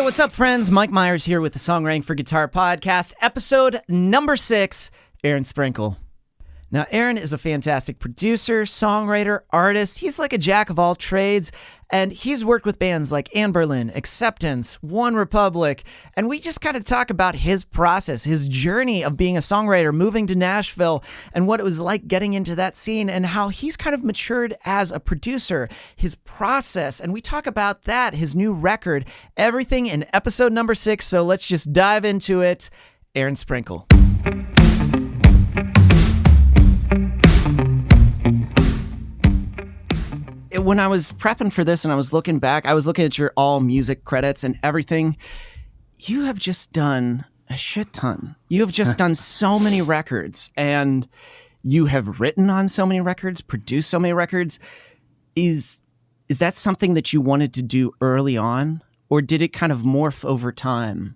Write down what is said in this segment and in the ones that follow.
what's up, friends? Mike Myers here with the Songwriting for Guitar podcast, episode number 6, Aaron Sprinkle. Now, Aaron is a fantastic producer, songwriter, artist. He's like a jack of all trades, and he's worked with bands like Anne Berlin, Acceptance, One Republic, and we just kind of talk about his process, his journey of being a songwriter, moving to Nashville, and what it was like getting into that scene, and how he's kind of matured as a producer, his process, and we talk about that, his new record, everything in episode number 6, so let's just dive into it. Aaron Sprinkle. When I was prepping for this and I was looking back, I was looking at your all music credits and everything. You have just done a shit ton. You have just done so many records, and you have written on so many records, produced so many records. Is that something that you wanted to do early on, or did it kind of morph over time?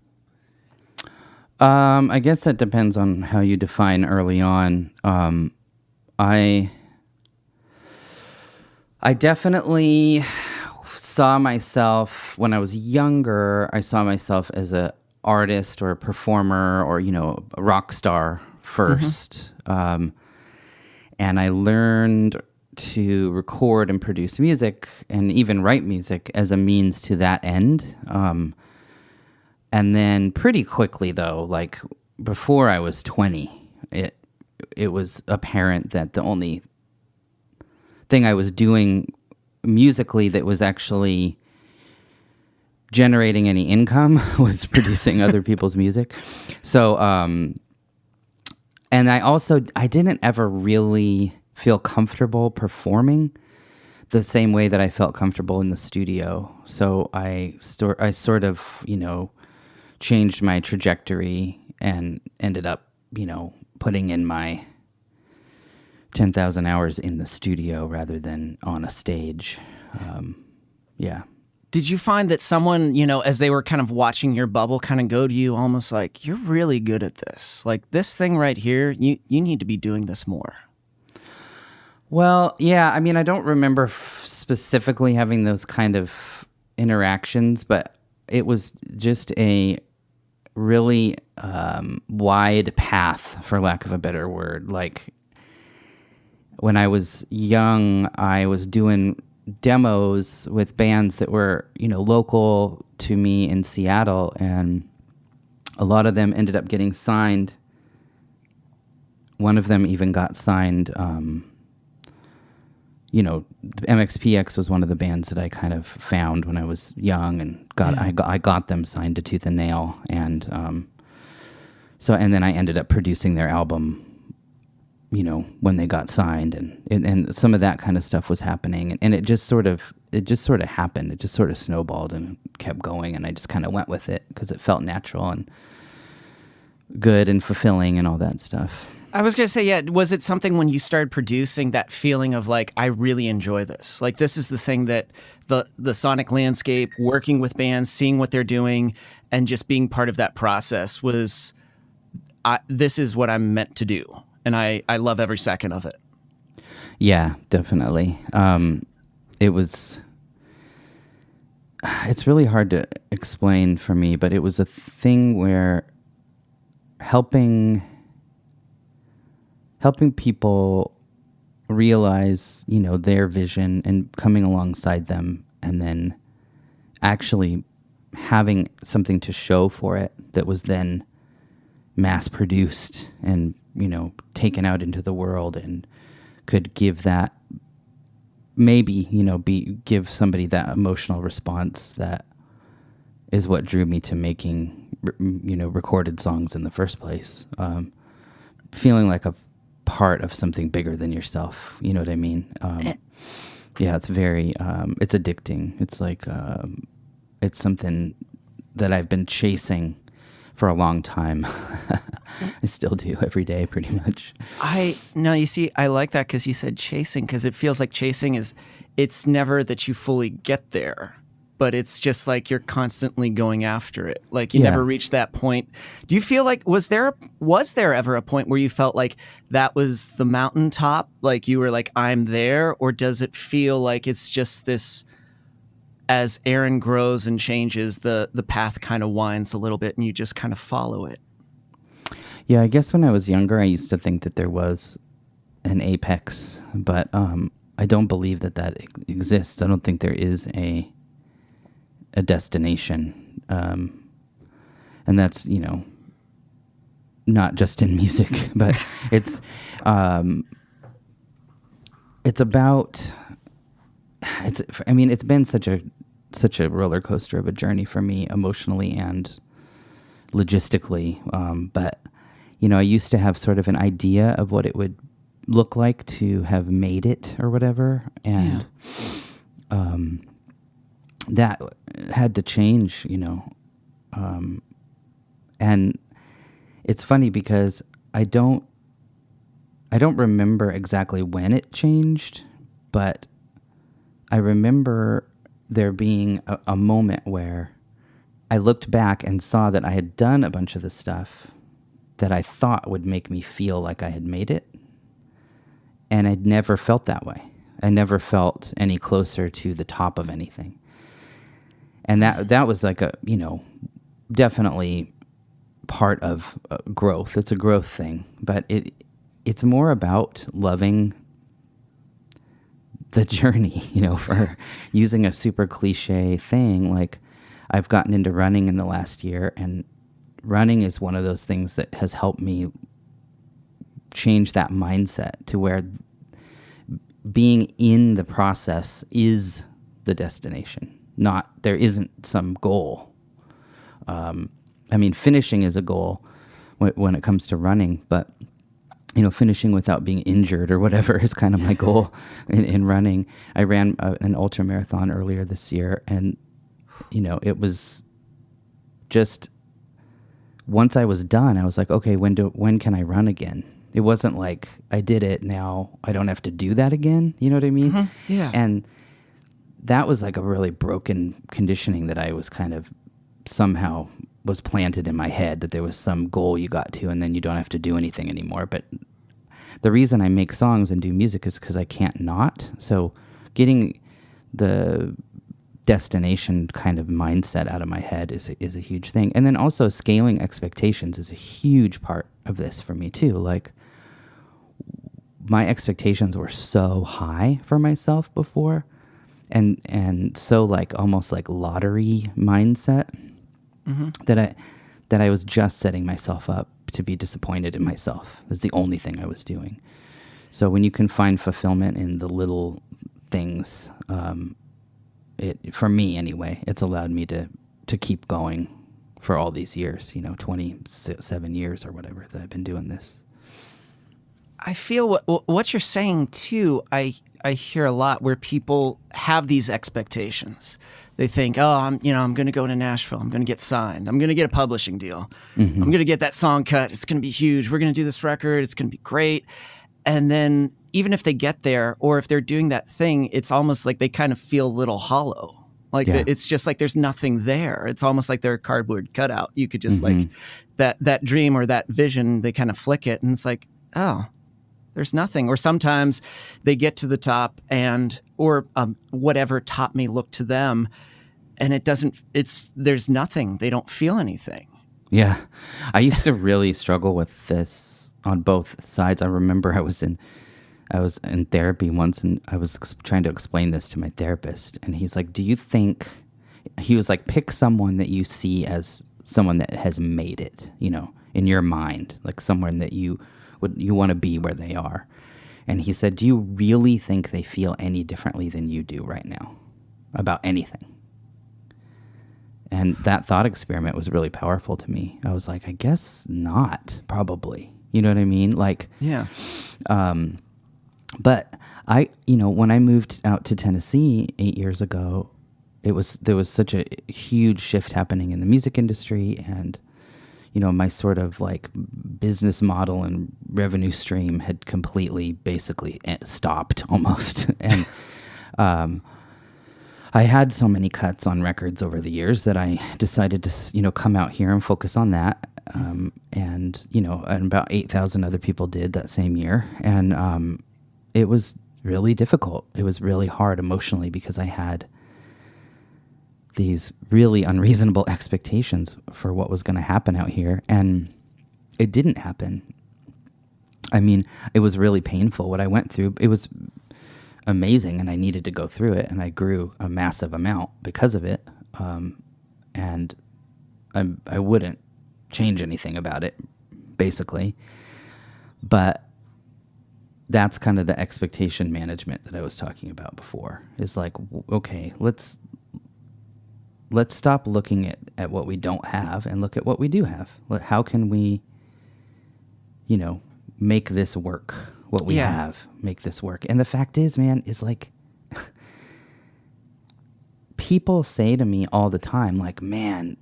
I guess that depends on how you define early on. I definitely saw myself when I was younger. I saw myself as a artist or a performer or, a rock star first. Mm-hmm. And I learned to record and produce music and even write music as a means to that end. And then pretty quickly, though, like before I was 20, it was apparent that the only thing I was doing musically that was actually generating any income was producing other people's music. So, and I didn't ever really feel comfortable performing the same way that I felt comfortable in the studio. So I sort of, changed my trajectory and ended up, putting in my 10,000 hours in the studio rather than on a stage. Yeah. Did you find that someone, as they were kind of watching your bubble, kind of go to you almost like, you're really good at this. Like this thing right here, you need to be doing this more. Well, yeah. I mean, I don't remember specifically having those kind of interactions, but it was just a really wide path, for lack of a better word. Like, when I was young, I was doing demos with bands that were, local to me in Seattle, and a lot of them ended up getting signed. One of them even got signed. MXPX was one of the bands that I kind of found when I was young, and I got them signed to Tooth and Nail, and and then I ended up producing their album, when they got signed, and some of that kind of stuff was happening, and it just sort of happened. It just sort of snowballed and kept going, and I just kind of went with it because it felt natural and good and fulfilling and all that stuff. I was going to say, yeah, was it something when you started producing, that feeling of like, I really enjoy this? Like, this is the thing that the sonic landscape, working with bands, seeing what they're doing, and just being part of that process was, this is what I'm meant to do. And I love every second of it. Yeah, definitely. It's really hard to explain for me, but it was a thing where helping people realize, their vision and coming alongside them, and then actually having something to show for it that was then mass produced and, taken out into the world and could give that, maybe, give somebody that emotional response that is what drew me to making, recorded songs in the first place. Feeling like a part of something bigger than yourself. You know what I mean? Yeah, it's very, it's addicting. It's like, it's something that I've been chasing for a long time. I still do every day, pretty much. You see, I like that because you said chasing, because it feels like chasing it's never that you fully get there, but it's just like you're constantly going after it. Like you never reach that point. Do you feel like, was there ever a point where you felt like that was the mountaintop? Like you were like, I'm there? Or does it feel like it's just this as Aaron grows and changes, the path kind of winds a little bit and you just kind of follow it. Yeah, I guess when I was younger, I used to think that there was an apex, but I don't believe that exists. I don't think there is a destination, and that's not just in music, but it's about. It's been such a roller coaster of a journey for me emotionally and logistically, but. I used to have sort of an idea of what it would look like to have made it or whatever. And that had to change, and it's funny because I don't remember exactly when it changed, but I remember there being a moment where I looked back and saw that I had done a bunch of the stuff that I thought would make me feel like I had made it. And I'd never felt that way. I never felt any closer to the top of anything. And that was like definitely part of growth. It's a growth thing, but it's more about loving the journey, for using a super cliche thing. Like I've gotten into running in the last year, and running is one of those things that has helped me change that mindset to where being in the process is the destination. There isn't some goal. Finishing is a goal when it comes to running, but finishing without being injured or whatever is kind of my goal in running. I ran an ultra marathon earlier this year, and it was just. Once I was done, I was like, okay, when can I run again? It wasn't like I did it, now I don't have to do that again. You know what I mean? Mm-hmm. Yeah. And that was like a really broken conditioning that I was kind of somehow was planted in my head, that there was some goal you got to and then you don't have to do anything anymore. But the reason I make songs and do music is because I can't not. So getting the destination kind of mindset out of my head is a huge thing. And then also scaling expectations is a huge part of this for me too. Like my expectations were so high for myself before, and so like almost like lottery mindset, that I was just setting myself up to be disappointed in myself. That's the only thing I was doing. So when you can find fulfillment in the little things, for me anyway, it's allowed me to keep going for all these years, 27 years or whatever that I've been doing this. I feel what you're saying too, I hear a lot where people have these expectations. They think, oh, I'm going to go to Nashville. I'm going to get signed. I'm going to get a publishing deal. Mm-hmm. I'm going to get that song cut. It's going to be huge. We're going to do this record. It's going to be great. And then even if they get there, or if they're doing that thing, it's almost like they kind of feel a little hollow. Like it's just like there's nothing there. It's almost like they're a cardboard cutout. You could just like that dream or that vision, they kind of flick it and it's like, oh, there's nothing. Or sometimes they get to the top or whatever top may look to them, and there's nothing. They don't feel anything. Yeah. I used to really struggle with this on both sides. I remember I was in therapy once, and I was trying to explain this to my therapist, and he's like, he was like, pick someone that you see as someone that has made it, in your mind, like someone that you want to be where they are. And he said, do you really think they feel any differently than you do right now about anything? And that thought experiment was really powerful to me. I was like, I guess not, probably. You know what I mean? Like, yeah. But when I moved out to Tennessee 8 years ago, there was such a huge shift happening in the music industry, and my sort of like business model and revenue stream had completely basically stopped almost. And I had so many cuts on records over the years that I decided to, come out here and focus on that. And about 8,000 other people did that same year. And it was really difficult. It was really hard emotionally because I had these really unreasonable expectations for what was going to happen out here. And it didn't happen. I mean, it was really painful what I went through. It was amazing, and I needed to go through it, and I grew a massive amount because of it. And I wouldn't change anything about it, basically. But that's kind of the expectation management that I was talking about before. Is like, okay, let's stop looking at what we don't have and look at what we do have. How can we, make this work? What we have, make this work. And the fact is, man, is like, people say to me all the time, like, man,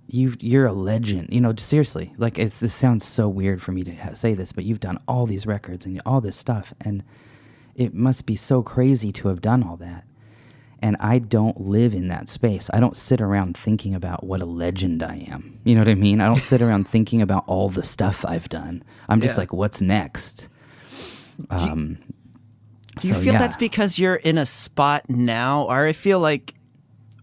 you're a legend. Seriously, like, this sounds so weird for me to say this, but you've done all these records and all this stuff, and it must be so crazy to have done all that. And I don't live in that space. I don't sit around thinking about what a legend I am. You know what I mean? I don't sit around thinking about all the stuff I've done. I'm just like, what's next? Do you feel that's because you're in a spot now? Or I feel like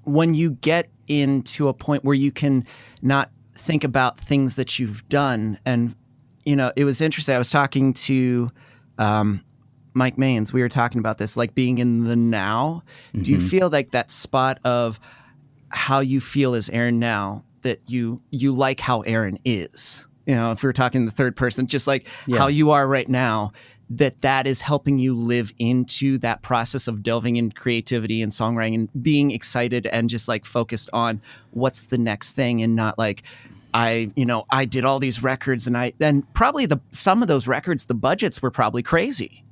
when you get into a point where you can not think about things that you've done, and, it was interesting. I was talking to Mike Maines. We were talking about this, like being in the now. Mm-hmm. Do you feel like that spot of how you feel as Aaron now, that you like how Aaron is? If we were talking in the third person, just like how you are right now, that is helping you live into that process of delving in creativity and songwriting and being excited and just like focused on what's the next thing, and not like, I did all these records, and probably some of those records, the budgets were probably crazy.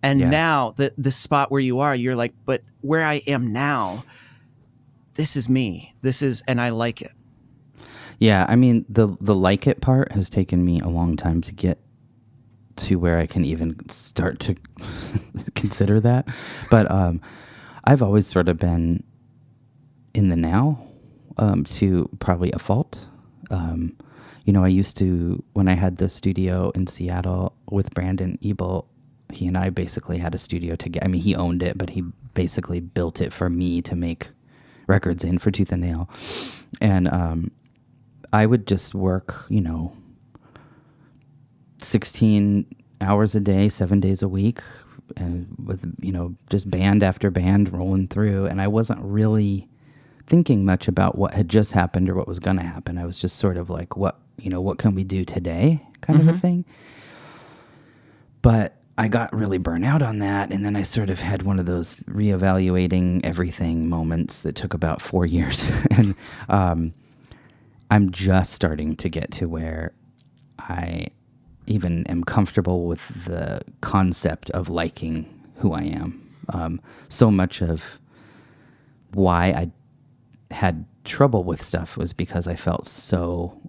And now the spot where you are, you're like, but where I am now, this is me. And I like it. Yeah. I mean, the like it part has taken me a long time to get to where I can even start to consider that. But I've always sort of been in the now, to probably a fault. I used to, when I had the studio in Seattle with Brandon Ebel, he and I basically had a studio together. I mean, he owned it, but he basically built it for me to make records in for Tooth and Nail. And I would just work, 16 hours a day, 7 days a week, and with, just band after band rolling through. And I wasn't really thinking much about what had just happened or what was going to happen. I was just sort of like, what can we do today kind of a thing. But I got really burnt out on that, and then I sort of had one of those reevaluating everything moments that took about 4 years. And I'm just starting to get to where I even am comfortable with the concept of liking who I am. So much of why I had trouble with stuff was because I felt so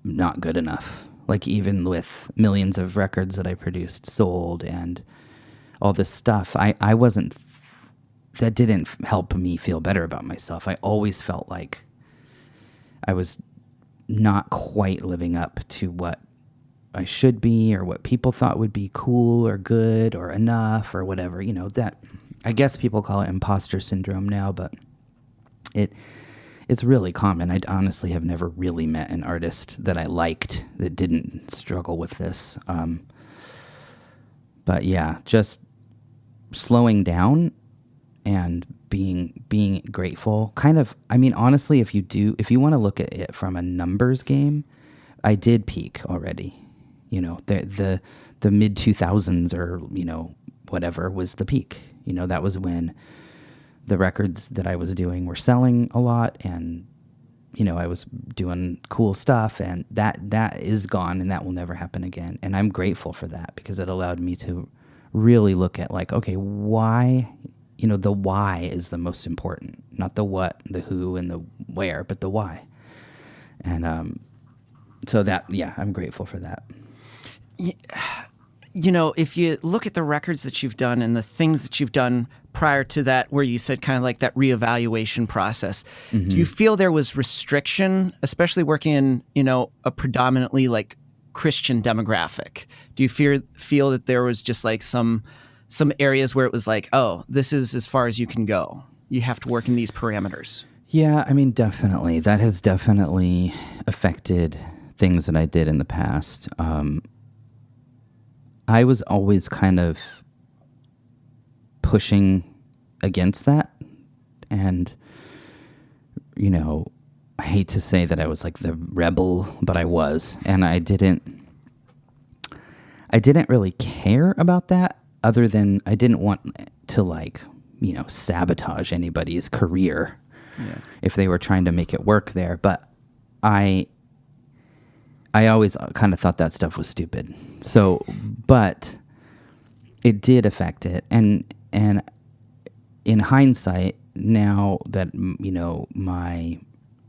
not good enough. Like, even with millions of records that I produced, sold, and all this stuff, I wasn't, that didn't help me feel better about myself. I always felt like I was not quite living up to what I should be, or what people thought would be cool or good or enough or whatever. That, I guess people call it imposter syndrome now, but it's really common. I honestly have never really met an artist that I liked that didn't struggle with this. But yeah, just slowing down and being grateful. Kind of, I mean, honestly, if you want to look at it from a numbers game, I did peak already. The mid 2000s, or whatever, was the peak. That was when the records that I was doing were selling a lot, and I was doing cool stuff, and that is gone, and that will never happen again. And I'm grateful for that, because it allowed me to really look at, like, okay, why, the why is the most important, not the what, the who, and the where, but the why. And so that, I'm grateful for that. If you look at the records that you've done and the things that you've done prior to that, where you said kind of like that reevaluation process, do you feel there was restriction, especially working in, a predominantly like Christian demographic? Do you feel that there was just like some areas where it was like, oh, this is as far as you can go? you have to work in these parameters. Yeah, I mean, definitely. That has definitely affected things that I did in the past. I was always kind of pushing against that. And, I hate to say that I was like the rebel, but I was. And I didn't really care about that, other than I didn't want to sabotage anybody's career if they were trying to make it work there. But I always kind of thought that stuff was stupid. So, but it did affect it. And in hindsight, now that, my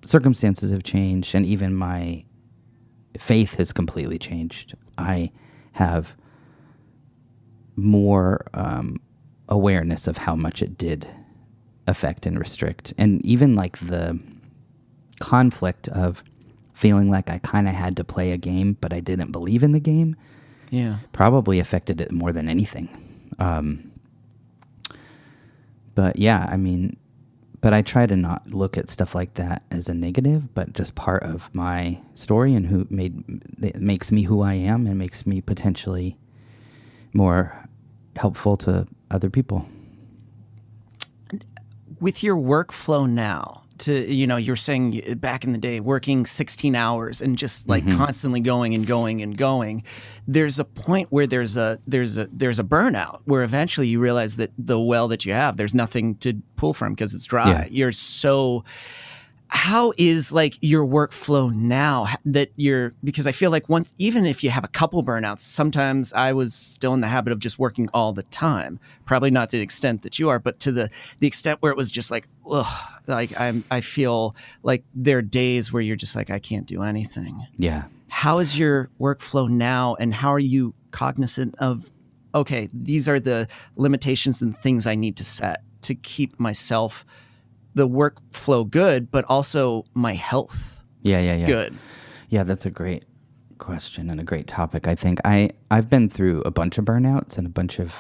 circumstances have changed and even my faith has completely changed, I have more awareness of how much it did affect and restrict. And even like the conflict of feeling like I kind of had to play a game, but I didn't believe in the game, probably affected it more than anything. But yeah, I mean, but I try to not look at stuff like that as a negative, but just part of my story and it makes me who I am and makes me potentially more helpful to other people. With your workflow now, you're saying back in the day, working 16 hours and just like constantly going and going and going, there's a point where there's a burnout where eventually you realize that the well that you have, there's nothing to pull from because it's dry. Yeah. How is like your workflow now because I feel like even if you have a couple burnouts, sometimes I was still in the habit of just working all the time, probably not to the extent that you are, but to the extent where it was just like, ugh, like I feel like there are days where you're just like, I can't do anything. Yeah. How is your workflow now? And how are you cognizant of, okay, these are the limitations and things I need to set to keep myself the workflow good, but also my health good? Yeah, that's a great question and a great topic. I think I've been through a bunch of burnouts and a bunch of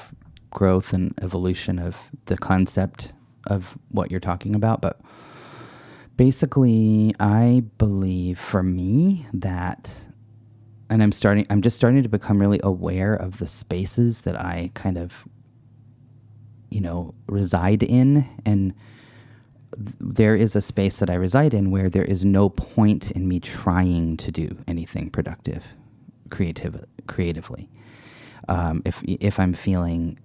growth and evolution of the concept of what you're talking about. But basically, I believe for me that, and I'm just starting to become really aware of the spaces that I kind of, reside in. And there is a space that I reside in where there is no point in me trying to do anything productive, creatively. If I'm feeling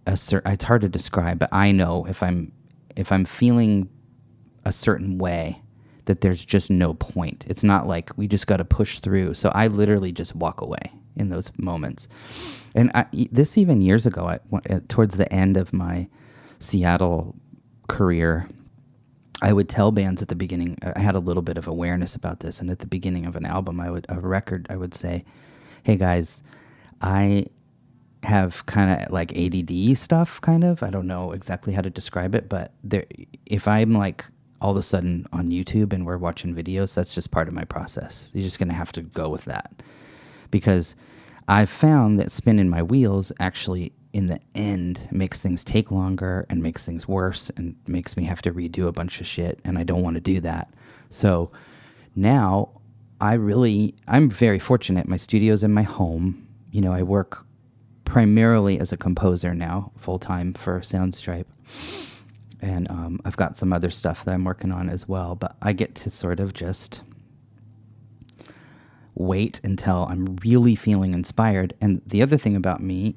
it's hard to describe, but I know if I'm feeling a certain way, that there's just no point. It's not like we just got to push through. So I literally just walk away in those moments. And this even years ago, towards the end of my Seattle career, I would tell bands at the beginning, I had a little bit of awareness about this, and at the beginning of an album, I would say, hey guys, I have kind of like ADD stuff, kind of. I don't know exactly how to describe it, but if I'm like all of a sudden on YouTube and we're watching videos, that's just part of my process. You're just going to have to go with that. Because I've found that spinning my wheels actually in the end makes things take longer and makes things worse and makes me have to redo a bunch of shit, and I don't want to do that. So now I'm very fortunate. My studio's in my home. I work primarily as a composer now, full-time for Soundstripe. And I've got some other stuff that I'm working on as well, but I get to sort of just wait until I'm really feeling inspired. And the other thing about me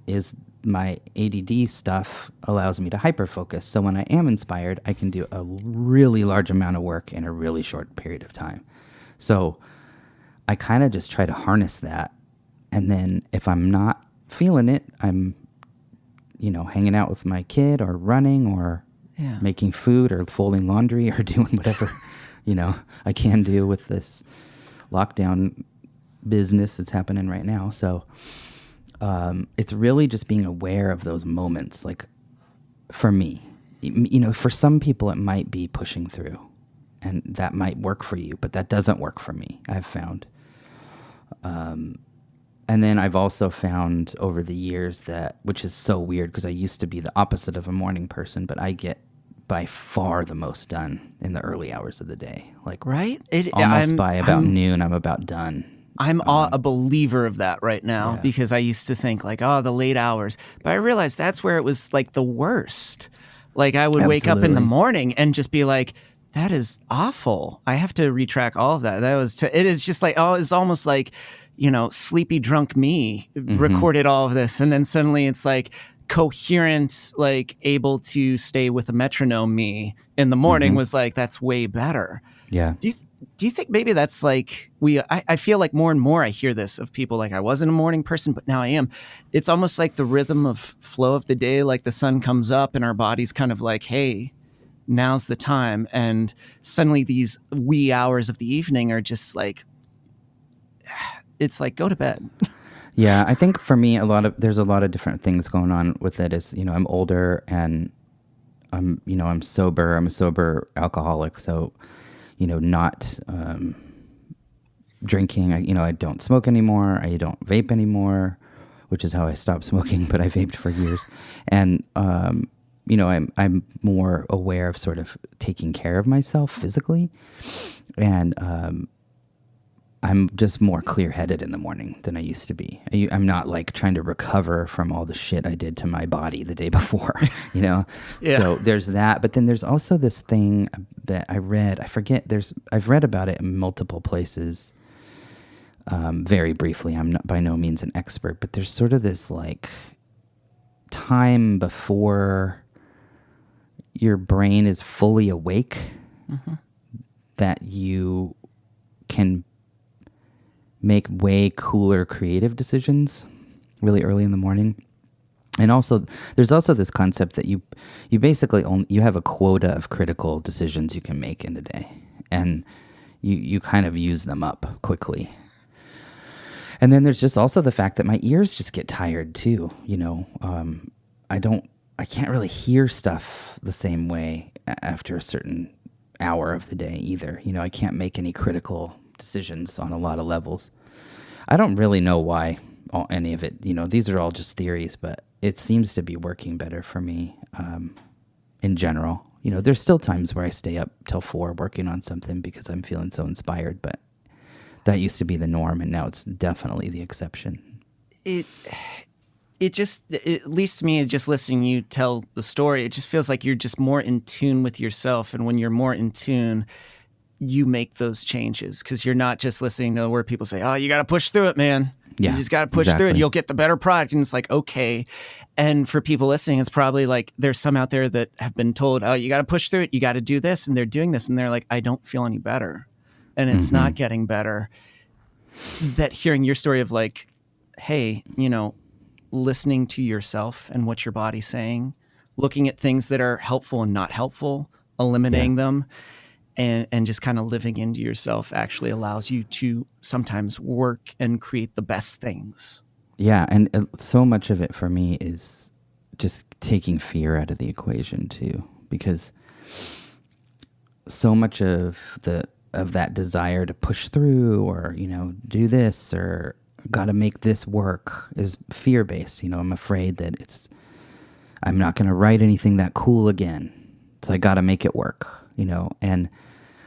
is my ADD stuff allows me to hyperfocus. So when I am inspired, I can do a really large amount of work in a really short period of time. So I kind of just try to harness that. And then if I'm not feeling it, I'm, hanging out with my kid or running or making food or folding laundry or doing whatever, I can do with this lockdown business that's happening right now. So it's really just being aware of those moments. Like for me, for some people it might be pushing through, and that might work for you, but that doesn't work for me, I've found. And then I've also found over the years that, which is so weird because I used to be the opposite of a morning person, but I get by far the most done in the early hours of the day. Like right? almost by about noon, I'm about done. I'm a believer of that right now because I used to think like, oh, the late hours. But I realized that's where it was like the worst. Like I would wake up in the morning and just be like, that is awful. I have to retrack all of that. That was it is just like, oh, it's almost like, sleepy drunk me recorded all of this. And then suddenly it's like coherent, like able to stay with a metronome me in the morning was like, that's way better. Yeah. Do you think maybe that's like I feel like more and more I hear this of people like I wasn't a morning person, but now I am. It's almost like the rhythm of flow of the day, like the sun comes up and our body's kind of like, hey, now's the time. And suddenly these wee hours of the evening are just like, it's like, go to bed. Yeah, I think for me, there's a lot of different things going on with it. Is I'm older and I'm sober. I'm a sober alcoholic, so not drinking. I don't smoke anymore. I don't vape anymore, which is how I stopped smoking. But I vaped for years, and I'm more aware of sort of taking care of myself physically, and I'm just more clear-headed in the morning than I used to be. I'm not like trying to recover from all the shit I did to my body the day before, Yeah. So there's that, but then there's also this thing that I read. I've read about it in multiple places. Very briefly, I'm not by no means an expert, but there's sort of this like time before your brain is fully awake that you can make way cooler creative decisions really early in the morning. And also, there's also this concept that you basically you have a quota of critical decisions you can make in a day, and you kind of use them up quickly. And then there's just also the fact that my ears just get tired too. I can't really hear stuff the same way after a certain hour of the day either. I can't make any critical decisions on a lot of levels. I don't really know why any of it, these are all just theories, but it seems to be working better for me in general. There's still times where I stay up till 4 working on something because I'm feeling so inspired, but that used to be the norm, and now it's definitely the exception. It just, at least to me, just listening to you tell the story, it just feels like you're just more in tune with yourself. And when you're more in tune, you make those changes because you're not just listening to where people say, oh, you got to push through it, man. Yeah, you just got to push through it. You'll get the better product. And it's like, okay. And for people listening, it's probably like there's some out there that have been told, oh, you got to push through it. You got to do this. And they're doing this. And they're like, I don't feel any better. And it's not getting better. That hearing your story of like, hey, listening to yourself and what your body's saying, looking at things that are helpful and not helpful, eliminating them, and just kind of living into yourself actually allows you to sometimes work and create the best things. Yeah, and so much of it for me is just taking fear out of the equation too, because so much of that desire to push through or, do this or got to make this work is fear-based. I'm afraid that I'm not going to write anything that cool again. So I got to make it work, and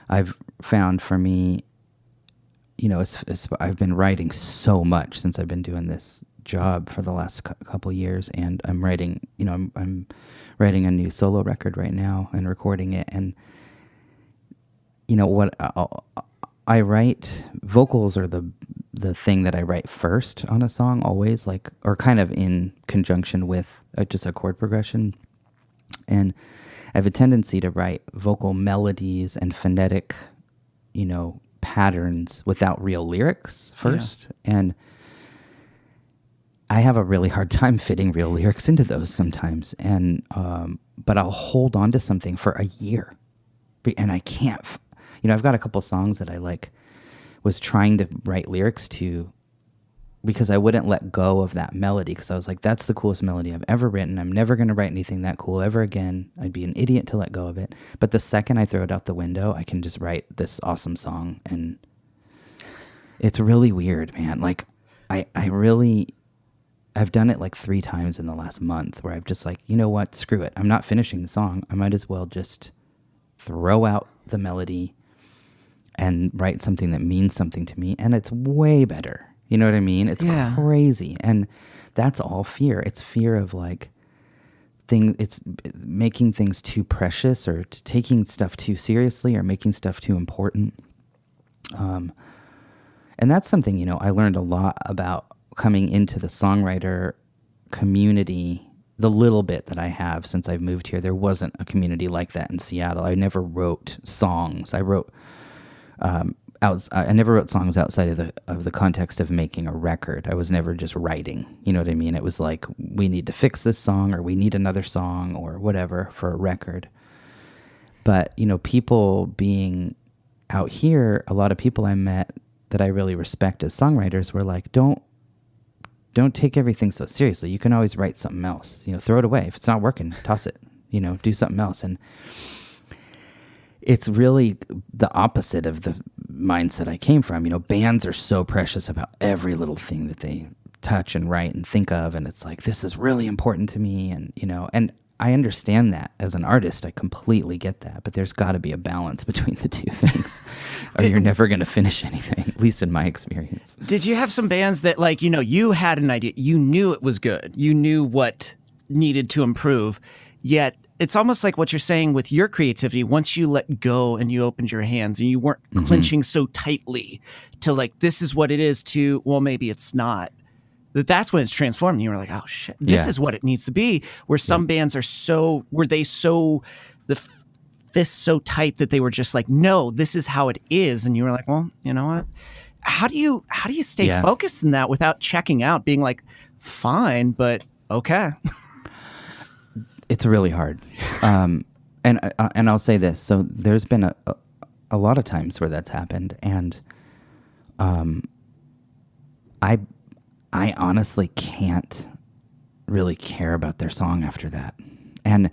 I've found for me, I've been writing so much since I've been doing this job for the last couple years, and I'm writing, I'm writing a new solo record right now and recording it. And, what I write, vocals are the thing that I write first on a song always, like, or kind of in conjunction with just a chord progression. And I have a tendency to write vocal melodies and phonetic, patterns without real lyrics first. Yeah. And I have a really hard time fitting real lyrics into those sometimes. And, but I'll hold on to something for a year and I can't, I've got a couple songs that I was trying to write lyrics to because I wouldn't let go of that melody because I was like, that's the coolest melody I've ever written. I'm never going to write anything that cool ever again. I'd be an idiot to let go of it. But the second I throw it out the window, I can just write this awesome song. And it's really weird, man. Like, I really I've done it like 3 times in the last month where I've just like, you know what, screw it. I'm not finishing the song. I might as well just throw out the melody and write something that means something to me. And it's way better. You know what I mean? It's crazy. And that's all fear. It's fear of like it's making things too precious or taking stuff too seriously or making stuff too important. And that's something, you know, I learned a lot about coming into the songwriter community. The little bit that I have since I've moved here, there wasn't a community like that in Seattle. I never wrote songs. I never wrote songs outside of the context of making a record. I was never just writing. You know what I mean? It was like, we need to fix this song, or we need another song, or whatever for a record. But, you know, people being out here, a lot of people I met that I really respect as songwriters were like, don't take everything so seriously. You can always write something else. You know, throw it away. If it's not working, toss it. You know, do something else. And it's really the opposite of the mindset I came from. You know, bands are so precious about every little thing that they touch and write and think of. And it's like, this is really important to me. And, you know, and I understand that as an artist. I completely get that. But there's got to be a balance between the two things, or you're never going to finish anything, at least in my experience. Did you have some bands that, like, you know, you had an idea, you knew it was good, you knew what needed to improve, yet it's almost like what you're saying with your creativity, once you let go and you opened your hands and you weren't clenching so tightly to like, this is what it is, to, well, maybe it's not. That's when it's transformed. You were like, oh shit, this is what it needs to be. Where some bands are the fists so tight that they were just like, no, this is how it is. And you were like, well, you know what? How do you stay focused in that without checking out, being like, fine, but okay. It's really hard. And I'll say this. So there's been a lot of times where that's happened. And I honestly can't really care about their song after that. And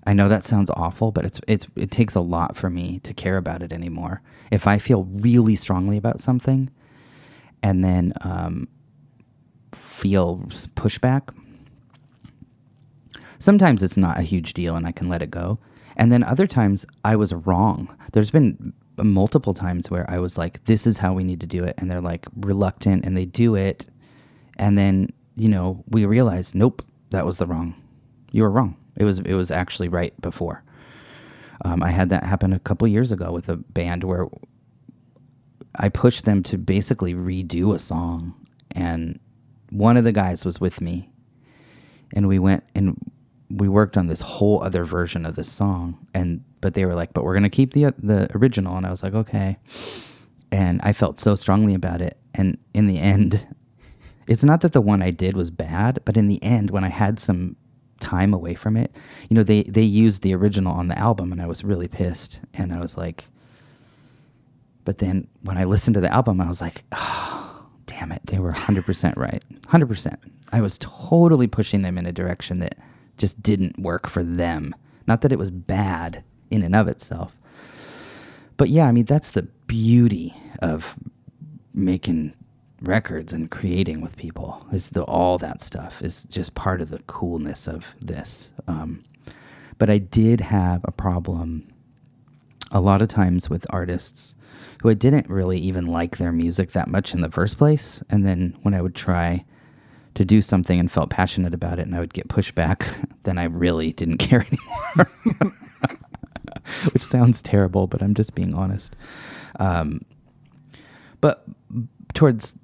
I know that sounds awful, but it takes a lot for me to care about it anymore. If I feel really strongly about something and then feel pushback, sometimes it's not a huge deal and I can let it go. And then other times I was wrong. There's been multiple times where I was like, this is how we need to do it. And they're like reluctant and they do it. And then, you know, we realize, nope, that was you were wrong. It was actually right before. I had that happen a couple years ago with a band where I pushed them to basically redo a song. And one of the guys was with me. And we went and we worked on this whole other version of this song. But they were like, but we're going to keep the original. And I was like, okay. And I felt so strongly about it. And in the end, it's not that the one I did was bad, but in the end, when I had some time away from it, you know, they used the original on the album, and I was really pissed. And I was like, but then when I listened to the album, I was like, oh, damn it, they were 100% right. 100%. I was totally pushing them in a direction that just didn't work for them. Not that it was bad in and of itself. But yeah, I mean, that's the beauty of making records and creating with people, is all that stuff is just part of the coolness of this. But I did have a problem a lot of times with artists who I didn't really even like their music that much in the first place. And then when I would try to do something and felt passionate about it and I would get pushback, then I really didn't care anymore. Which sounds terrible, but I'm just being honest. But towards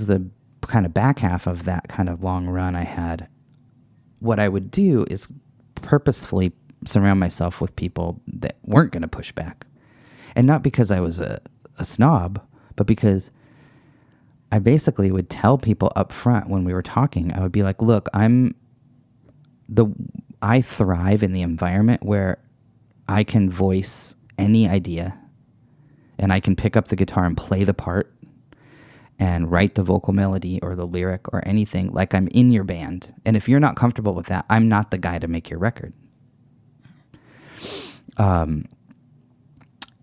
the kind of back half of that kind of long run I had, what I would do is purposefully surround myself with people that weren't going to push back. And not because I was a snob, but because I basically would tell people up front when we were talking, I would be like, look, I thrive in the environment where I can voice any idea and I can pick up the guitar and play the part and write the vocal melody or the lyric or anything like I'm in your band. And if you're not comfortable with that, I'm not the guy to make your record.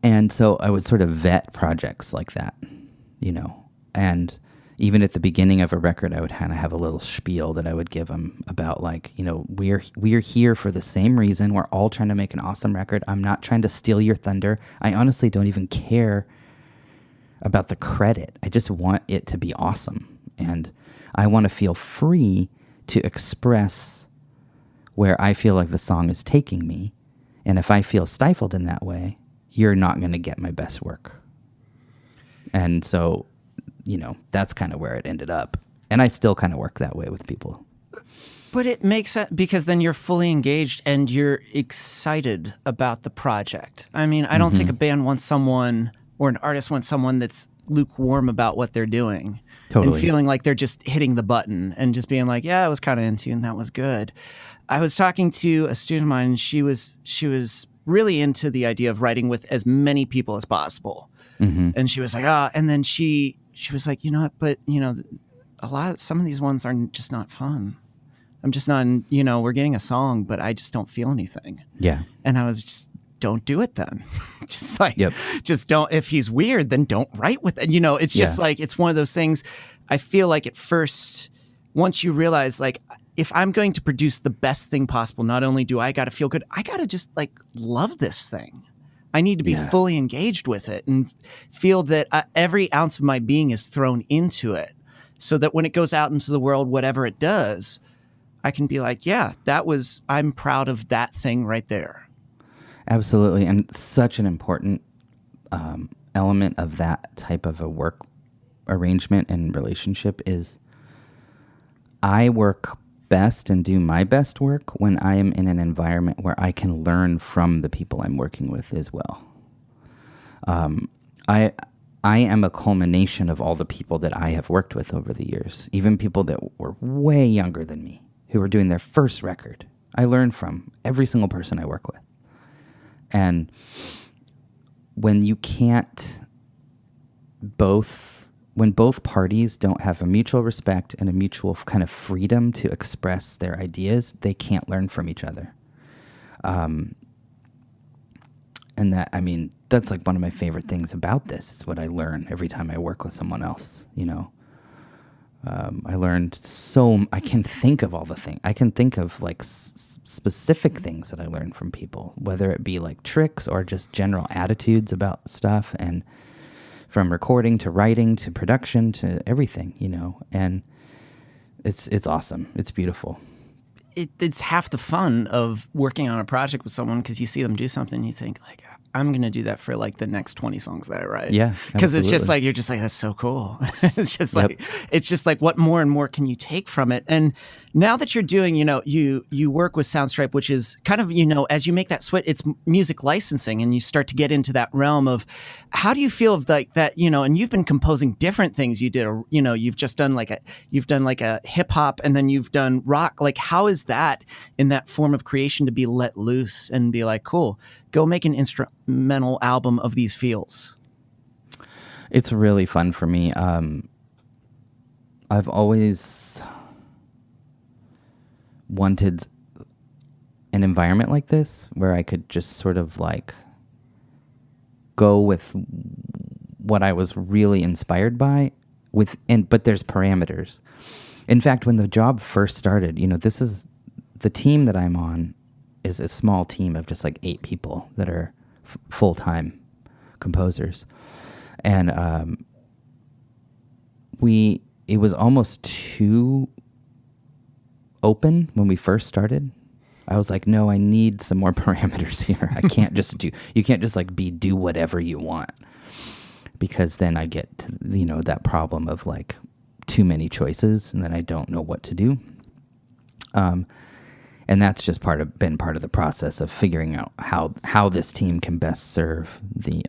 And so I would sort of vet projects like that, you know, and even at the beginning of a record, I would kind of have a little spiel that I would give them about, like, you know, we're here for the same reason. We're all trying to make an awesome record. I'm not trying to steal your thunder. I honestly don't even care about the credit. I just want it to be awesome. And I want to feel free to express where I feel like the song is taking me. And if I feel stifled in that way, you're not going to get my best work. And so, you know, that's kind of where it ended up. And I still kind of work that way with people. But it makes sense because then you're fully engaged and you're excited about the project. I mean, I don't think a band wants someone or an artist wants someone that's lukewarm about what they're doing. Totally. And feeling like they're just hitting the button and just being like, yeah, I was kind of into you and that was good. I was talking to a student of mine and she was really into the idea of writing with as many people as possible. And she was like, and then she was like, you know what, but you know, some of these ones are just not fun. I'm just not, you know, we're getting a song, but I just don't feel anything. Yeah. And I was just, don't do it then. Just like, just don't, if he's weird, then don't write with it. You know, it's just like, it's one of those things. I feel like at first, once you realize like, if I'm going to produce the best thing possible, not only do I got to feel good, I got to just like love this thing. I need to be fully engaged with it and feel that every ounce of my being is thrown into it so that when it goes out into the world, whatever it does, I can be like, yeah, I'm proud of that thing right there. Absolutely. And such an important element of that type of a work arrangement and relationship is I work best and do my best work when I am in an environment where I can learn from the people I'm working with as well. I am a culmination of all the people that I have worked with over the years, even people that were way younger than me who were doing their first record. I learn from every single person I work with. And when you can't when both parties don't have a mutual respect and a mutual kind of freedom to express their ideas, they can't learn from each other. And that, I mean, that's like one of my favorite things about this is what I learn every time I work with someone else, you know. I learned I can think of all the things. I can think of like specific things that I learned from people, whether it be like tricks or just general attitudes about stuff, and from recording to writing to production to everything, you know. And it's awesome. It's beautiful. It's half the fun of working on a project with someone because you see them do something and you think like, I'm going to do that for like the next 20 songs that I write. Yeah. Because it's just like, you're just like, that's so cool. It's just like, what more and more can you take from it? And now that you're doing, you know, you work with Soundstripe, which is kind of, you know, as you make that switch, it's music licensing and you start to get into that realm of how do you feel of like that, you know, and you've been composing different things. You did, you know, you've done like a hip hop and then you've done rock. Like, how is that in that form of creation to be let loose and be like, cool, go make an instrumental album of these feels? It's really fun for me. I've always wanted an environment like this where I could just sort of like go with what I was really inspired by but there's parameters. In fact, when the job first started, you know, this is the team that I'm on is a small team of just like 8 people that are full-time composers. And it was almost too open when we first started. I was like, no, I need some more parameters here. I can't you can't just like do whatever you want, because then I get to, you know, that problem of like too many choices and then I don't know what to do. And that's just been part of the process of figuring out how this team can best serve the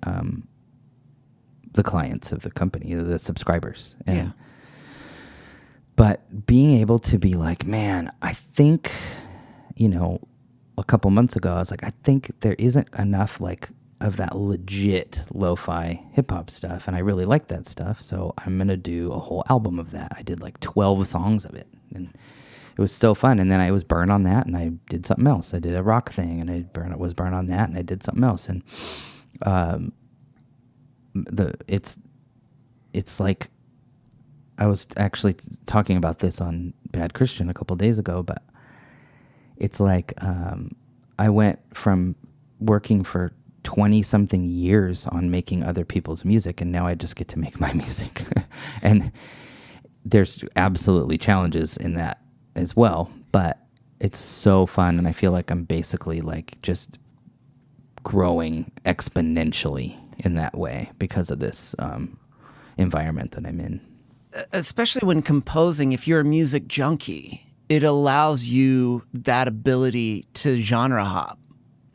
clients of the company, the subscribers. And, but being able to be like, man, I think, you know, a couple months ago, I was like, I think there isn't enough like of that legit lo-fi hip hop stuff. And I really like that stuff. So I'm going to do a whole album of that. I did like 12 songs of it. And it was so fun. And then I was burned on that and I did something else. I did a rock thing and I was burned on that and I did something else. And it's like I was actually talking about this on Bad Christian a couple days ago, but it's like I went from working for 20 something years on making other people's music, and now I just get to make my music. And there's absolutely challenges in that as well, but it's so fun, and I feel like I'm basically like just growing exponentially in that way because of this environment that I'm in. Especially when composing, if you're a music junkie, it allows you that ability to genre hop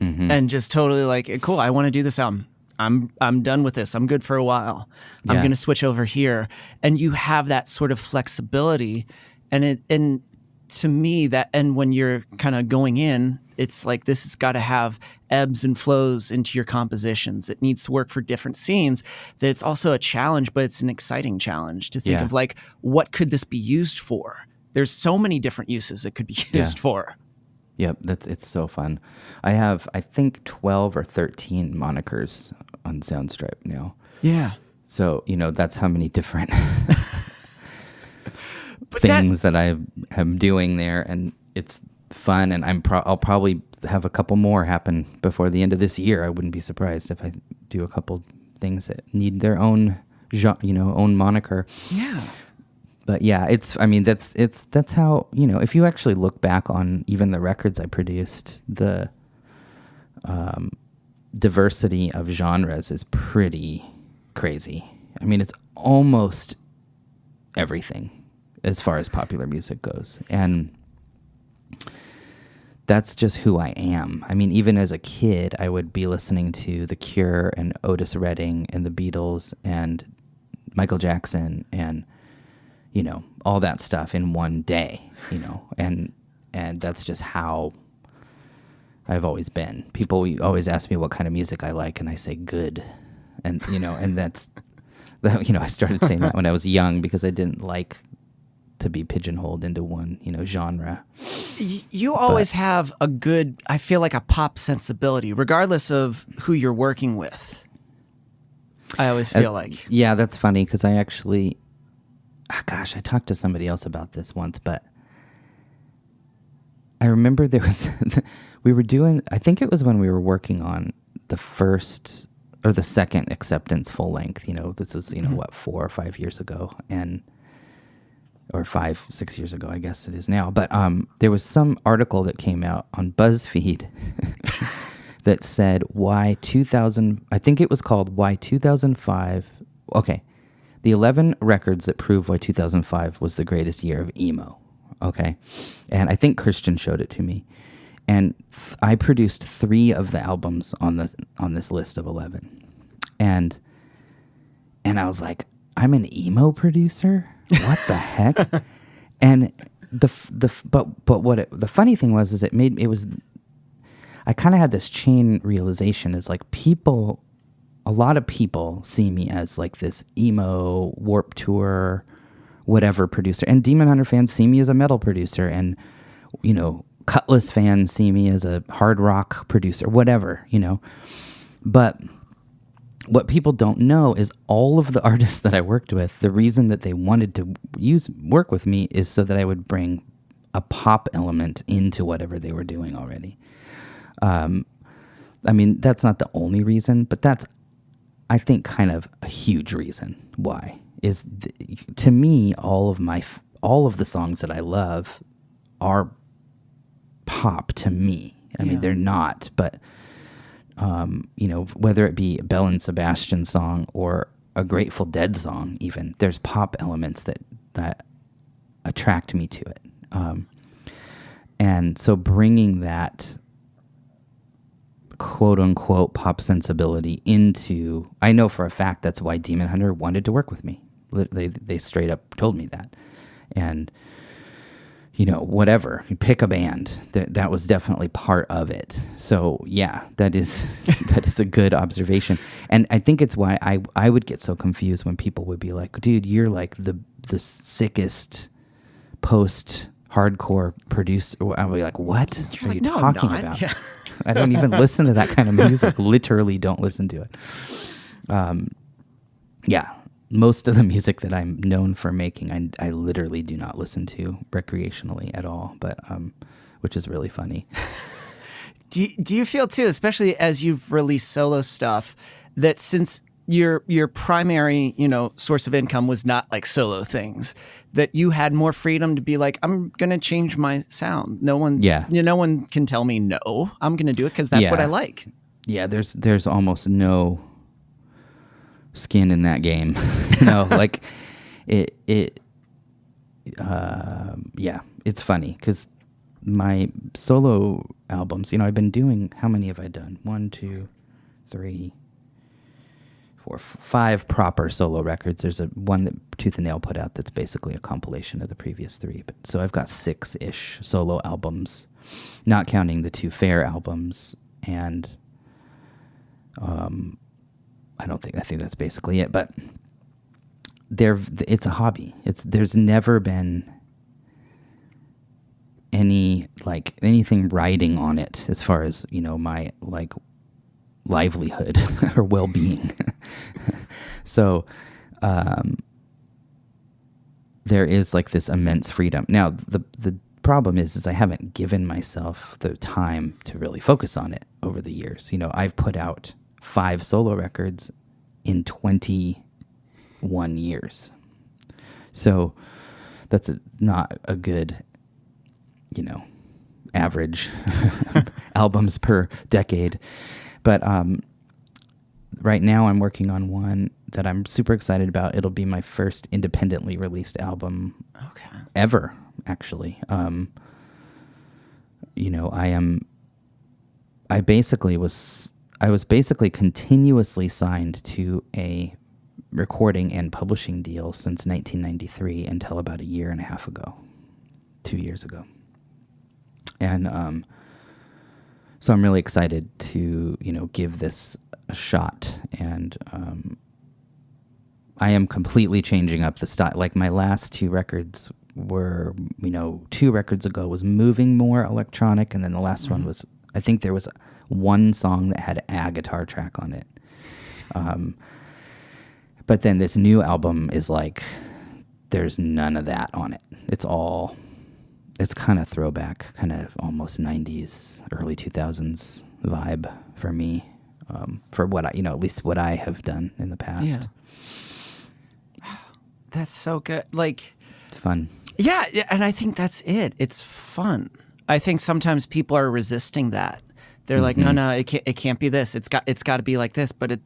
and just totally like, cool, I want to do this album. I'm done with this. I'm good for a while. I'm going to switch over here. And you have that sort of flexibility. And to me, and when you're kind of going in, it's like this has got to have ebbs and flows into your compositions. It needs to work for different scenes. That it's also a challenge, but it's an exciting challenge to think of like, what could this be used for? There's so many different uses it could be used for. Yep, it's so fun. I have, I think, 12 or 13 monikers on Soundstripe now. Yeah. So, that's how many different things that I am doing there, and it's fun, and I'll probably have a couple more happen before the end of this year. I wouldn't be surprised if I do a couple things that need their own own moniker. Yeah. But yeah, that's how, if you actually look back on even the records I produced, the diversity of genres is pretty crazy. I mean, it's almost everything as far as popular music goes. And that's just who I am. I mean, even as a kid, I would be listening to The Cure and Otis Redding and the Beatles and Michael Jackson and all that stuff in one day, and that's just how I've always been. People always ask me what kind of music I like, and I say good. And, and that's, I started saying that when I was young because I didn't like to be pigeonholed into one, genre. You always have a good, I feel like a pop sensibility, regardless of who you're working with. I always feel like. Yeah, that's funny because I actually... I talked to somebody else about this once, but I remember there was, I think it was when we were working on the first or the second Acceptance full length, this was, 4 or 5 years ago or 5, 6 years ago, I guess it is now. But there was some article that came out on BuzzFeed that said why 2000, I think it was called Why 2005, okay. The 11 records that prove why 2005 was the greatest year of emo, okay? And I think Christian showed it to me. And I produced 3 of the albums on this list of 11. And I was like, I'm an emo producer? What the heck? And the funny thing was I kind of had this chain realization is like a lot of people see me as like this emo, Warped Tour, whatever producer. And Demon Hunter fans see me as a metal producer. And, Cutlass fans see me as a hard rock producer, whatever, But what people don't know is all of the artists that I worked with, the reason that they wanted to work with me is so that I would bring a pop element into whatever they were doing already. I mean, that's not the only reason, but that's, I think, kind of a huge reason why is to me, all of the songs that I love are pop to me. I mean, they're not, but, whether it be a Belle and Sebastian song or a Grateful Dead song, even there's pop elements that attract me to it. And so bringing that quote unquote pop sensibility into, I know for a fact that's why Demon Hunter wanted to work with me. They straight up told me that. And, whatever, you pick a band, that was definitely part of it. So yeah, that is a good observation. And I think it's why I would get so confused when people would be like, dude, you're like the sickest post-hardcore producer. I would be like, what are you talking about? Yeah. I don't even listen to that kind of music. Literally don't listen to it. Yeah. most of the music that I'm known for making, I literally do not listen to recreationally at all, but which is really funny. Do you feel too, especially as you've released solo stuff, that since your primary, source of income was not like solo things, that you had more freedom to be like, I'm going to change my sound. No one can tell me no. I'm going to do it because that's what I like. Yeah, there's almost no skin in that game. Like it's funny because my solo albums, I've been doing, how many have I done? 1, 2, 3, 4, 5 proper solo records. There's one that Tooth and Nail put out that's basically a compilation of the previous 3. But so I've got 6-ish solo albums, not counting the 2 Fair albums, and I think that's basically it. But it's a hobby. There's never been anything riding on it as far as my like livelihood or well-being. So there is like this immense freedom. Now the problem is I haven't given myself the time to really focus on it over the years. I've put out 5 solo records in 21 years. So that's not a good average albums per decade. But right now I'm working on one that I'm super excited about. It'll be my first independently released album ever, actually. I was basically continuously signed to a recording and publishing deal since 1993 until about 2 years ago. And so I'm really excited to, give this a shot. And I am completely changing up the style. Like my last 2 records were, 2 records ago was moving more electronic. And then the last one was, I think there was one song that had a guitar track on it. But then this new album is like, there's none of that on it. It's kind of throwback, kind of almost 90s, early 2000s vibe for me, for what at least what I have done in the past. Yeah. That's so good. Like, it's fun. Yeah, and I think that's it. It's fun. I think sometimes people are resisting that. They're like, no, it can't be this. It's got to be like this. But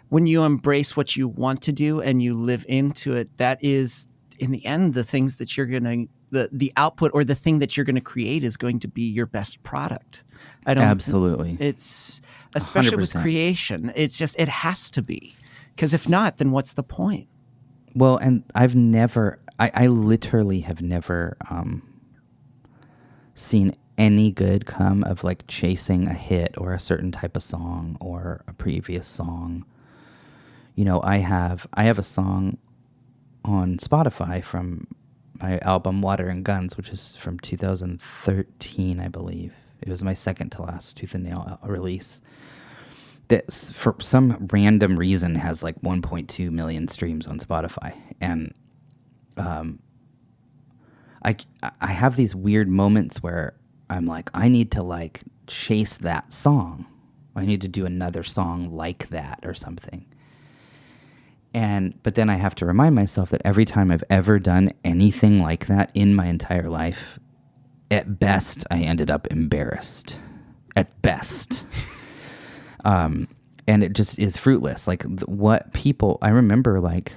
when you embrace what you want to do and you live into it, that is, in the end, the things that you're going to, the output or the thing that you're going to create is going to be your best product. Absolutely. It's, especially 100%. With creation, it's just, it has to be. Because if not, then what's the point? Well, and I literally have never seen any good come of like chasing a hit or a certain type of song or a previous song. I have a song on Spotify from my album Water and Guns, which is from 2013, I believe. It was my second to last Tooth and Nail release. That for some random reason has like 1.2 million streams on Spotify. And I have these weird moments where I'm like, I need to like chase that song. I need to do another song like that or something. But then I have to remind myself that every time I've ever done anything like that in my entire life, at best, I ended up embarrassed. At best. And it just is fruitless. Like I remember like,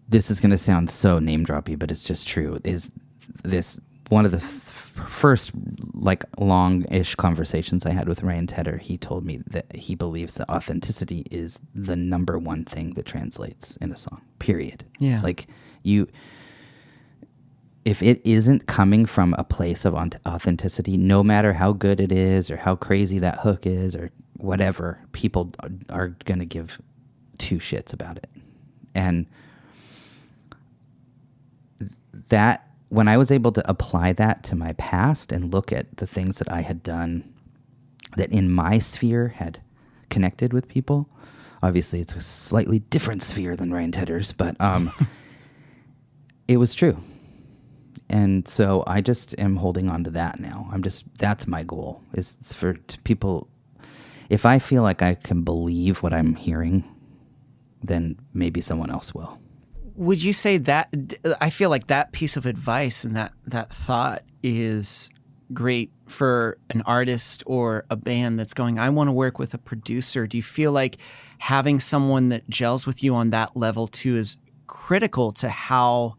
this is going to sound so name droppy, but it's just true, is this one of the first like long-ish conversations I had with Ryan Tedder. He told me that he believes that authenticity is the number one thing that translates in a song, period. Yeah. Like if it isn't coming from a place of authenticity, no matter how good it is or how crazy that hook is or whatever, people are going to give 2 shits about it. And that, when I was able to apply that to my past and look at the things that I had done that in my sphere had connected with people, Obviously, it's a slightly different sphere than Ryan Tedder's, but it was true. And so I just am holding on to that now. That's my goal, is for people. If I feel like I can believe what I'm hearing, then maybe someone else will. Would you say that, I feel like that piece of advice and that thought is great for an artist or a band that's going, I want to work with a producer. Do you feel like having someone that gels with you on that level too is critical to how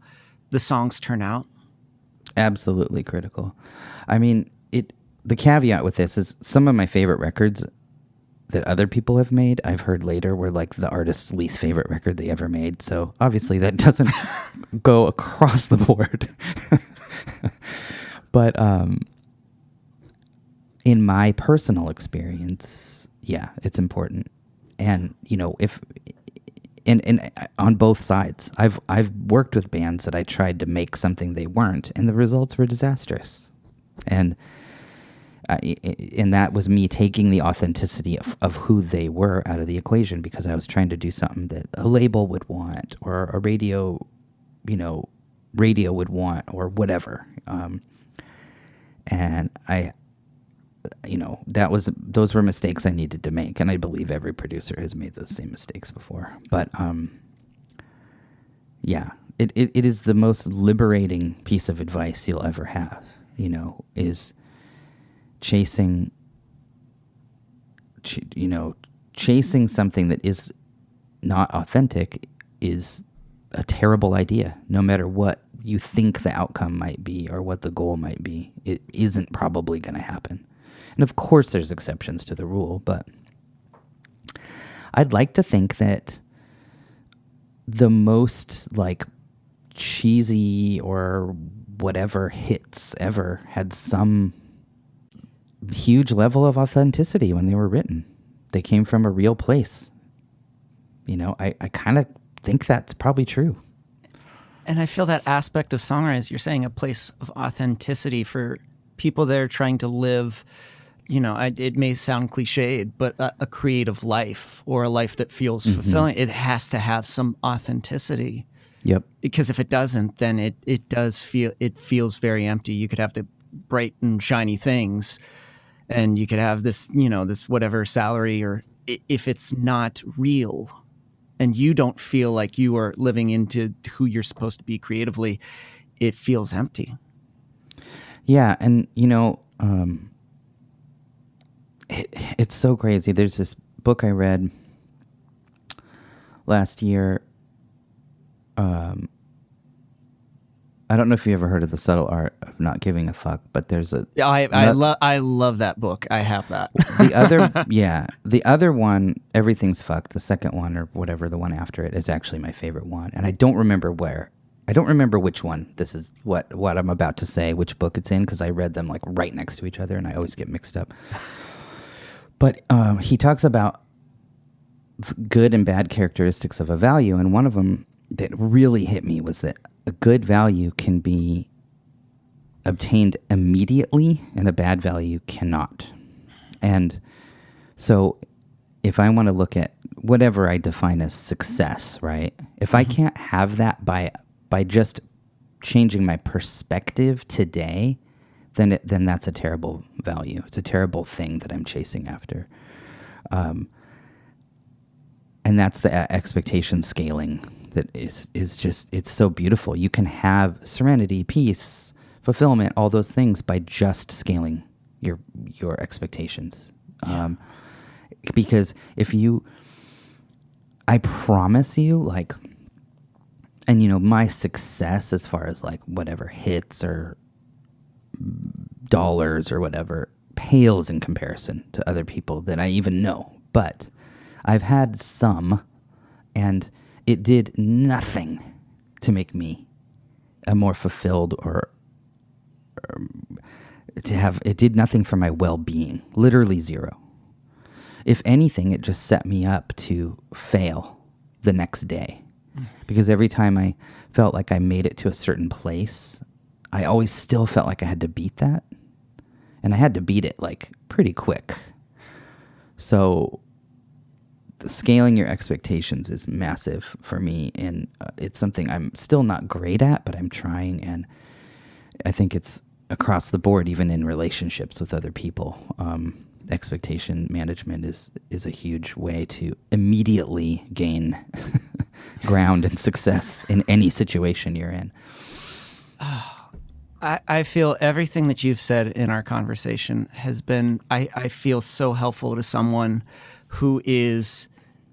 the songs turn out? Absolutely critical. I mean, the caveat with this is some of my favorite records that other people have made, I've heard later were like the artist's least favorite record they ever made. So obviously that doesn't go across the board. But in my personal experience, yeah, it's important. And, you know, if and on both sides, I've worked with bands that I tried to make something they weren't, and the results were disastrous. And that was me taking the authenticity of who they were out of the equation, because I was trying to do something that a label would want, or a radio would want, or whatever. And those were mistakes I needed to make, and I believe every producer has made those same mistakes before. But yeah, it is the most liberating piece of advice you'll ever have. Is chasing something that is not authentic is a terrible idea. No matter what you think the outcome might be or what the goal might be, it isn't probably going to happen. And of course there's exceptions to the rule, but I'd like to think that the most like cheesy or whatever hits ever had some huge level of authenticity when they were written. They came from a real place. I kind of think that's probably true. And I feel that aspect of songwriting, as you're saying, a place of authenticity for people that are trying to live, it may sound cliched, but a creative life, or a life that feels fulfilling. It has to have some authenticity. Yep. Because if it doesn't, then it feels very empty. You could have the bright and shiny things, and you could have this, this whatever salary, or if it's not real, and you don't feel like you are living into who you're supposed to be creatively, it feels empty. Yeah, and it's so crazy. There's this book I read last year. I don't know if you ever heard of The Subtle Art of Not Giving a Fuck, but there's a... Yeah, I love that book. I have that. The other one, Everything's Fucked, the second one, or whatever, the one after it, is actually my favorite one. And I don't remember which one. This is what I'm about to say, which book it's in, because I read them like right next to each other, and I always get mixed up. But he talks about good and bad characteristics of a value, and one of them that really hit me was that a good value can be obtained immediately and a bad value cannot. And so if I want to look at whatever I define as success, right? If I can't have that by just changing my perspective today, then that's a terrible value. It's a terrible thing that I'm chasing after. And that's the expectation scaling that is just, it's so beautiful. You can have serenity, peace, fulfillment, all those things by just scaling your expectations. Yeah. Because I promise you, like, and my success as far as like whatever hits or dollars or whatever pales in comparison to other people that I even know. But I've had some, and it did nothing to make me a more fulfilled or it did nothing for my well-being. Literally zero. If anything, it just set me up to fail the next day. Because every time I felt like I made it to a certain place, I always still felt like I had to beat that. And I had to beat it like pretty quick. So scaling your expectations is massive for me, and it's something I'm still not great at, but I'm trying, and I think it's across the board, even in relationships with other people. Expectation management is a huge way to immediately gain ground and success in any situation you're in. I feel everything that you've said in our conversation has been, I feel so helpful to someone who is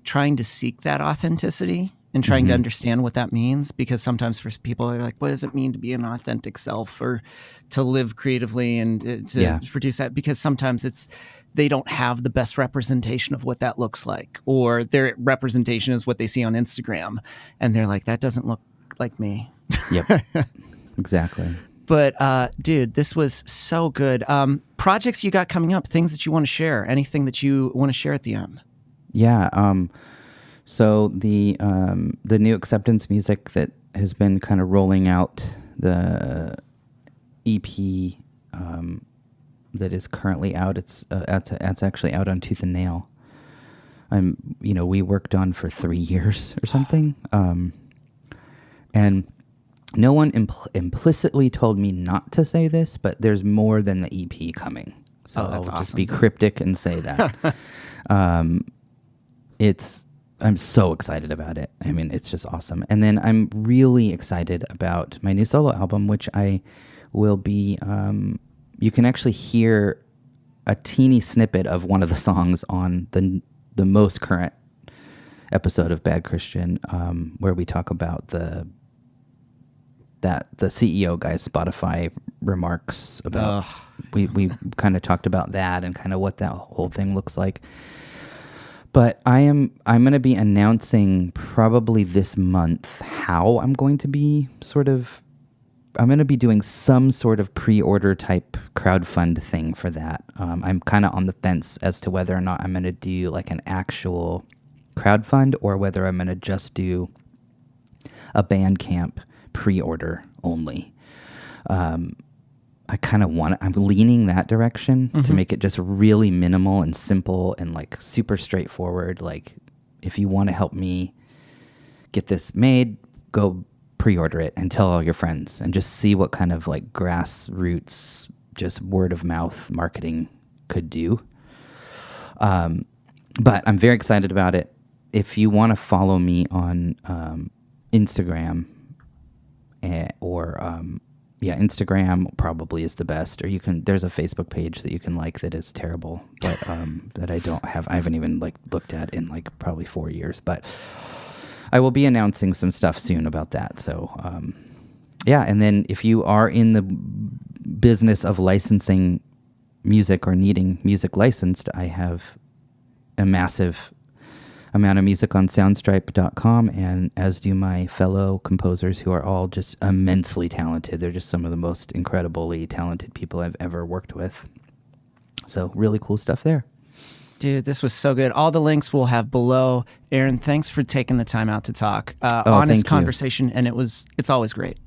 trying to seek that authenticity and trying to understand what that means, because sometimes for people they're like, what does it mean to be an authentic self or to live creatively and to produce that? Because sometimes they don't have the best representation of what that looks like, or their representation is what they see on Instagram and they're like, that doesn't look like me. Yep, exactly. But dude, this was so good. Projects you got coming up, things that you want to share, anything that you want to share at the end? Yeah. So the new acceptance music that has been kind of rolling out, the EP that is currently out. It's actually out on Tooth and Nail. We worked on for 3 years or something, and no one implicitly told me not to say this, but there's more than the EP coming. So that's I'll awesome. just be cryptic and say that. I'm so excited about it. I mean, it's just awesome. And then I'm really excited about my new solo album, which I will be, you can actually hear a teeny snippet of one of the songs on the most current episode of Bad Christian, where we talk about the CEO guy's Spotify remarks about, we kind of talked about that and kind of what that whole thing looks like. But I'm going to be announcing probably this month how I'm going to be I'm going to be doing some sort of pre-order type crowdfund thing for that. I'm kind of on the fence as to whether or not I'm going to do like an actual crowdfund or whether I'm going to just do a Bandcamp pre-order only. I kind of I'm leaning that direction to make it just really minimal and simple and like super straightforward. Like, if you want to help me get this made, go pre-order it and tell all your friends and just see what kind of like grassroots, just word of mouth marketing could do. But I'm very excited about it. If you want to follow me on Instagram Instagram probably is the best, or there's a Facebook page that you can like that is terrible, but that I haven't even like looked at in like probably 4 years, but I will be announcing some stuff soon about that. So and then if you are in the business of licensing music or needing music licensed, I have a massive amount of music on soundstripe.com, and as do my fellow composers who are all just immensely talented. They're just some of the most incredibly talented people I've ever worked with. So really cool stuff there. Dude, this was so good. All the links we'll have below. Aaron, thanks for taking the time out to talk. Honest conversation, and it's always great.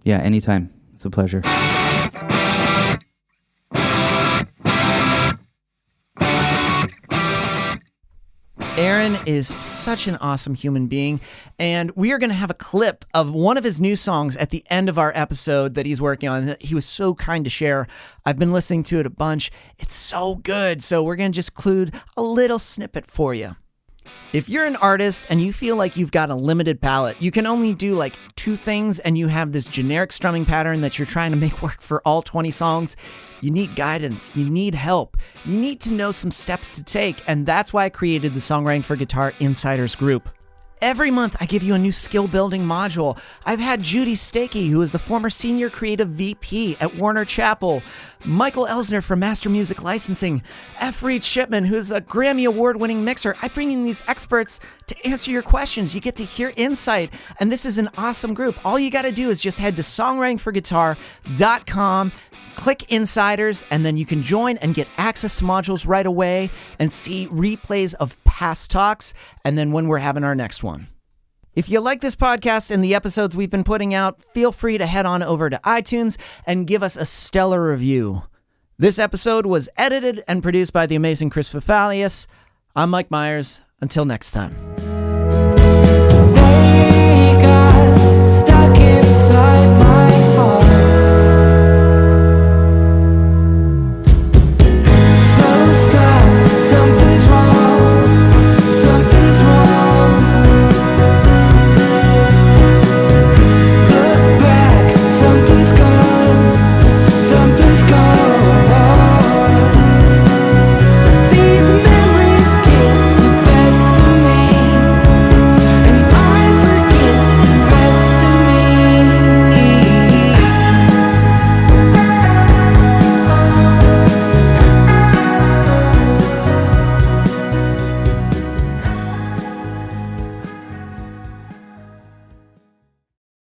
Yeah, anytime. It's a pleasure. Aaron is such an awesome human being, and we are going to have a clip of one of his new songs at the end of our episode that he's working on that he was so kind to share. I've been listening to it a bunch. It's so good, so we're going to just include a little snippet for you. If you're an artist and you feel like you've got a limited palette, you can only do like 2 things, and you have this generic strumming pattern that you're trying to make work for all 20 songs, you need guidance, you need help, you need to know some steps to take, and that's why I created the Songwriting for Guitar Insiders group. Every month, I give you a new skill-building module. I've had Judy Stakey, who is the former Senior Creative VP at Warner Chappell, Michael Elsner from Master Music Licensing, F. Reed Shipman, who is a Grammy Award-winning mixer. I bring in these experts to answer your questions. You get to hear insight, and this is an awesome group. All you got to do is just head to songwritingforguitar.com, click Insiders, and then you can join and get access to modules right away and see replays of past talks, and then when we're having our next one. If you like this podcast and the episodes we've been putting out, feel free to head on over to iTunes and give us a stellar review. This episode was edited and produced by the amazing Chris Fafalius. I'm Mike Myers. Until next time.